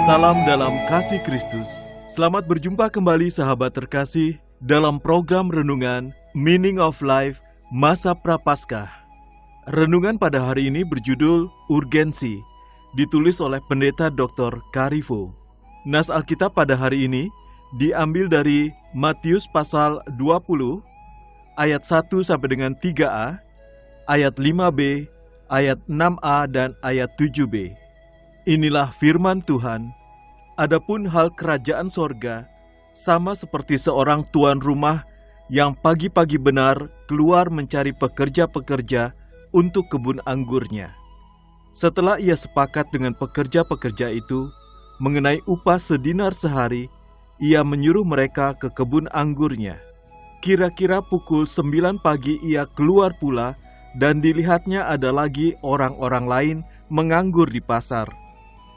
Salam dalam kasih Kristus. Selamat berjumpa kembali sahabat terkasih dalam program renungan Meaning of Life Masa Prapaskah. Renungan pada hari ini berjudul Urgensi, ditulis oleh Pendeta Dr. Karifo. Nas Alkitab pada hari ini diambil dari Matius pasal 20 ayat 1 sampai dengan 3a, ayat 5b, ayat 6a dan ayat 7b. Inilah firman Tuhan. Adapun hal kerajaan sorga, sama seperti seorang tuan rumah yang pagi-pagi benar keluar mencari pekerja-pekerja untuk kebun anggurnya. Setelah ia sepakat dengan pekerja-pekerja itu mengenai upah sedinar sehari, ia menyuruh mereka ke kebun anggurnya. Kira-kira pukul 9 pagi ia keluar pula, dan dilihatnya ada lagi orang-orang lain menganggur di pasar.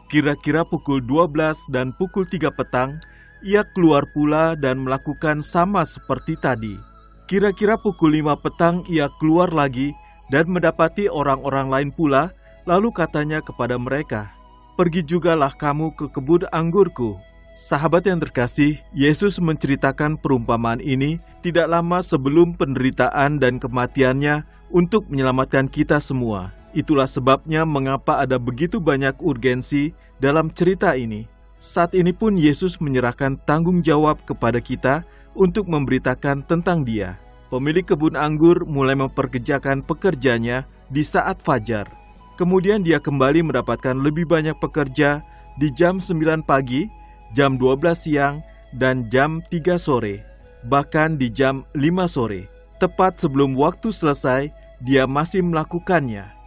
Kira-kira pukul 12 dan pukul 3 petang, ia keluar pula dan melakukan sama seperti tadi. Kira-kira pukul 5 petang ia keluar lagi dan mendapati orang-orang lain pula, lalu katanya kepada mereka, "Pergi jugalah kamu ke kebun anggurku." Sahabat yang terkasih, Yesus menceritakan perumpamaan ini tidak lama sebelum penderitaan dan kematiannya untuk menyelamatkan kita semua. Itulah sebabnya mengapa ada begitu banyak urgensi dalam cerita ini. Saat ini pun Yesus menyerahkan tanggung jawab kepada kita untuk memberitakan tentang Dia. Pemilik kebun anggur mulai memperkerjakan pekerjanya di saat fajar. Kemudian dia kembali mendapatkan lebih banyak pekerja di jam 9 pagi, jam 12 siang, dan jam 3 sore. Bahkan di jam 5 sore. Tepat sebelum waktu selesai, dia masih melakukannya.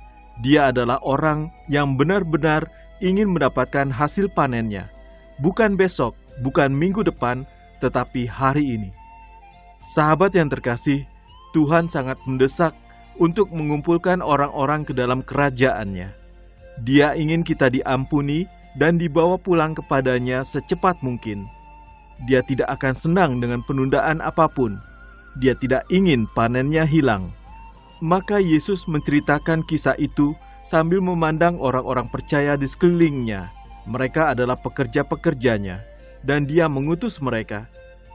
Dia adalah orang yang benar-benar ingin mendapatkan hasil panennya. Bukan besok, bukan minggu depan, tetapi hari ini. Sahabat yang terkasih, Tuhan sangat mendesak untuk mengumpulkan orang-orang ke dalam kerajaannya. Dia ingin kita diampuni dan dibawa pulang kepadanya secepat mungkin. Dia tidak akan senang dengan penundaan apapun. Dia tidak ingin panennya hilang. Maka Yesus menceritakan kisah itu sambil memandang orang-orang percaya di sekelilingnya. Mereka adalah pekerja-pekerjanya, dan Dia mengutus mereka.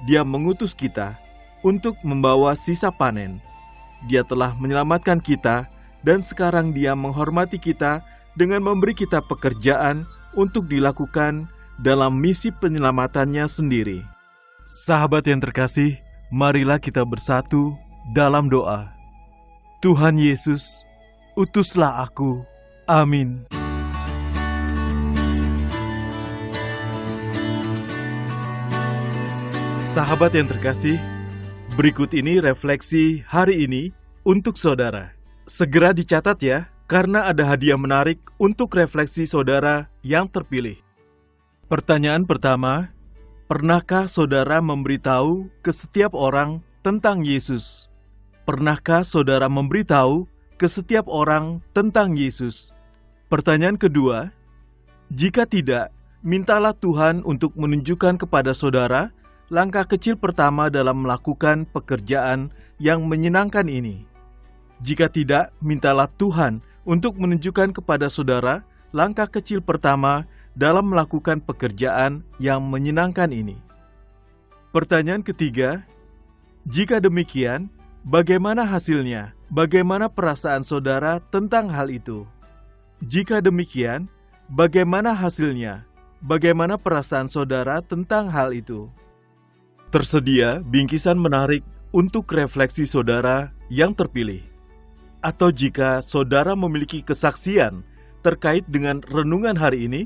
Dia mengutus kita untuk membawa sisa panen. Dia telah menyelamatkan kita, dan sekarang Dia menghormati kita dengan memberi kita pekerjaan untuk dilakukan dalam misi penyelamatannya sendiri. Sahabat yang terkasih, marilah kita bersatu dalam doa. Tuhan Yesus, utuslah aku. Amin. Sahabat yang terkasih, berikut ini refleksi hari ini untuk saudara. Segera dicatat ya, karena ada hadiah menarik untuk refleksi saudara yang terpilih. Pertanyaan pertama, pernahkah saudara memberitahu ke setiap orang tentang Yesus? Pernahkah saudara memberitahu ke setiap orang tentang Yesus? Pertanyaan kedua, jika tidak, mintalah Tuhan untuk menunjukkan kepada saudara langkah kecil pertama dalam melakukan pekerjaan yang menyenangkan ini. Jika tidak, mintalah Tuhan untuk menunjukkan kepada saudara langkah kecil pertama dalam melakukan pekerjaan yang menyenangkan ini. Pertanyaan ketiga, jika demikian, bagaimana hasilnya? Bagaimana perasaan saudara tentang hal itu? Jika demikian, bagaimana hasilnya? Bagaimana perasaan saudara tentang hal itu? Tersedia bingkisan menarik untuk refleksi saudara yang terpilih. Atau jika saudara memiliki kesaksian terkait dengan renungan hari ini,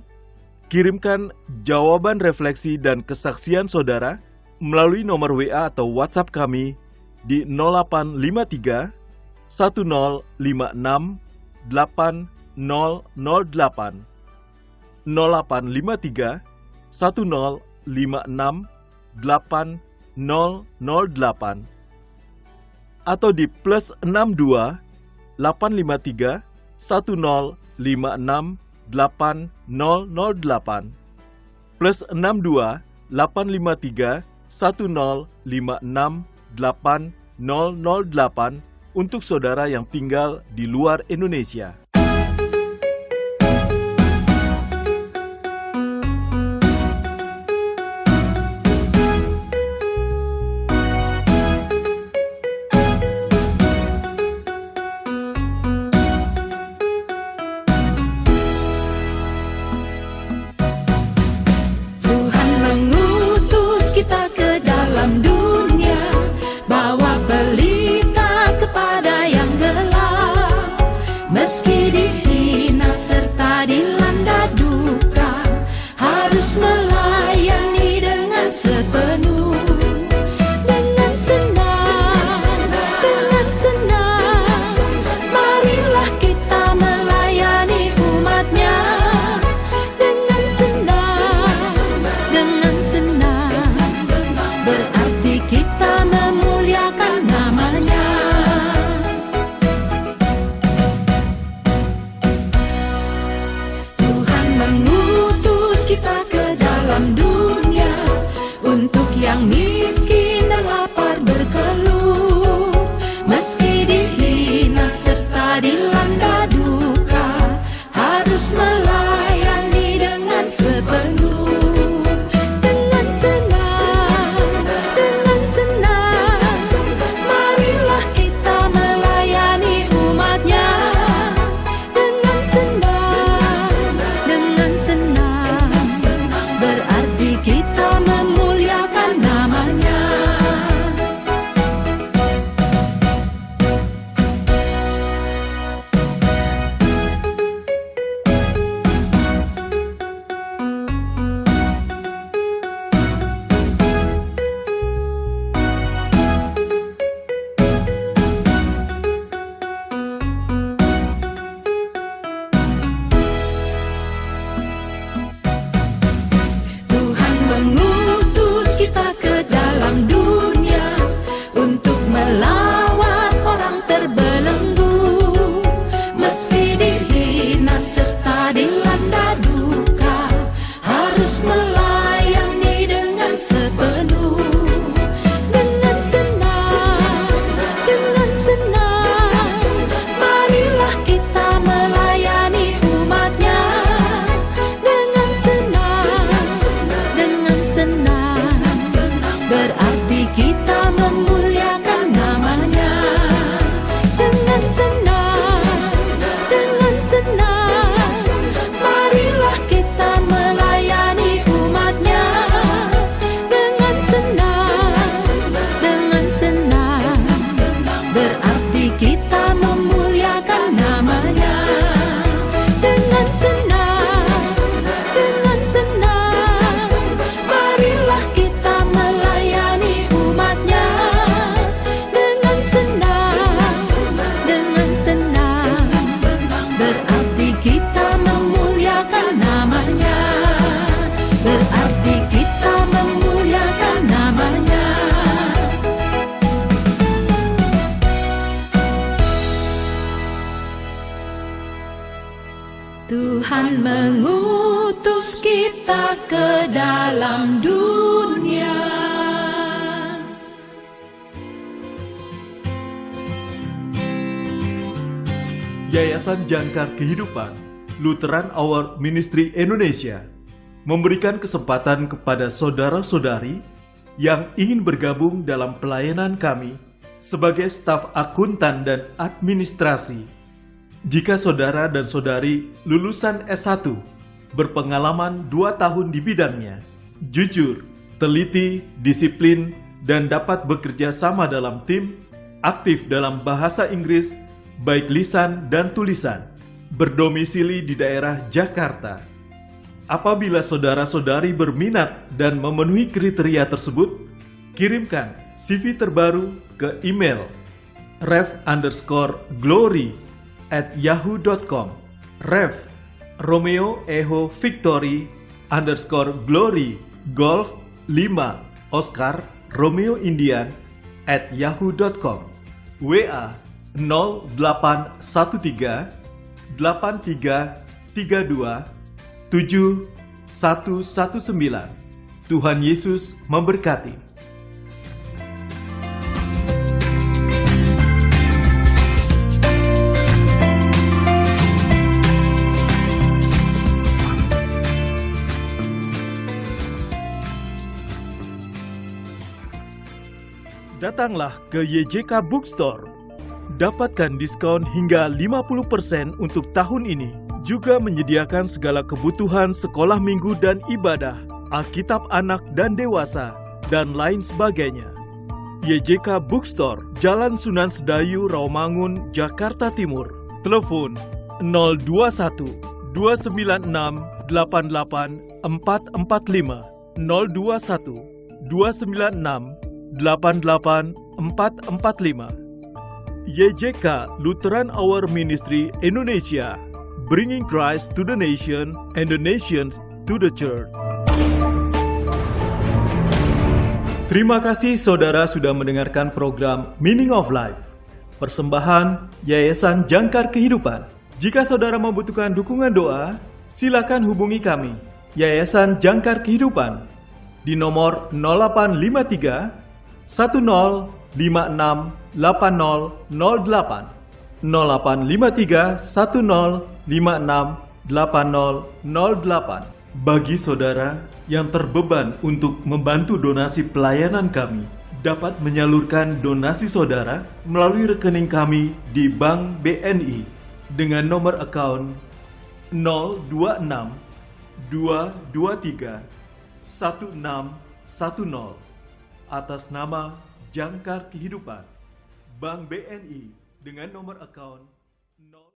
kirimkan jawaban refleksi dan kesaksian saudara melalui nomor WA atau WhatsApp kami di 0853 1056 8008 0853 1056 8008 atau di plus 62 853 1056 8008 plus 62 853 1056 8008 untuk saudara yang tinggal di luar Indonesia. Tuhan mengutus kita ke dalam dunia. Yayasan Jangkar Kehidupan Lutheran Hour Ministry Indonesia memberikan kesempatan kepada saudara-saudari yang ingin bergabung dalam pelayanan kami sebagai staf akuntan dan administrasi. Jika saudara dan saudari lulusan S1, berpengalaman 2 tahun di bidangnya, jujur, teliti, disiplin, dan dapat bekerja sama dalam tim, aktif dalam bahasa Inggris, baik lisan dan tulisan, berdomisili di daerah Jakarta. Apabila saudara-saudari berminat dan memenuhi kriteria tersebut, kirimkan CV terbaru ke email rev_glory@yahoo.com. Rev Romeo Echo Victory _glory Golf 5 Oscar Romeo Indian @yahoo.com. WA 0813 8332 7119. Tuhan Yesus memberkati. Datanglah ke YJK Bookstore. Dapatkan diskon hingga 50% untuk tahun ini. Juga menyediakan segala kebutuhan sekolah minggu dan ibadah, Alkitab anak dan dewasa, dan lain sebagainya. YJK Bookstore, Jalan Sunan Sedayu, Rawamangun, Jakarta Timur. Telepon 021 296 88 445 021 296 88 445. YJK Lutheran Hour Ministry Indonesia, bringing Christ to the nation and the nations to the church. Terima kasih saudara sudah mendengarkan program Meaning of Life, persembahan Yayasan Jangkar Kehidupan. Jika saudara membutuhkan dukungan doa, silakan hubungi kami, Yayasan Jangkar Kehidupan, di nomor 0853 1056 8008 0853 1056 8008. Bagi saudara yang terbeban untuk membantu donasi pelayanan kami, dapat menyalurkan donasi saudara melalui rekening kami di Bank BNI dengan nomor account 026 223 1610 atas nama Jangkar Kehidupan, Bank BNI dengan nomor account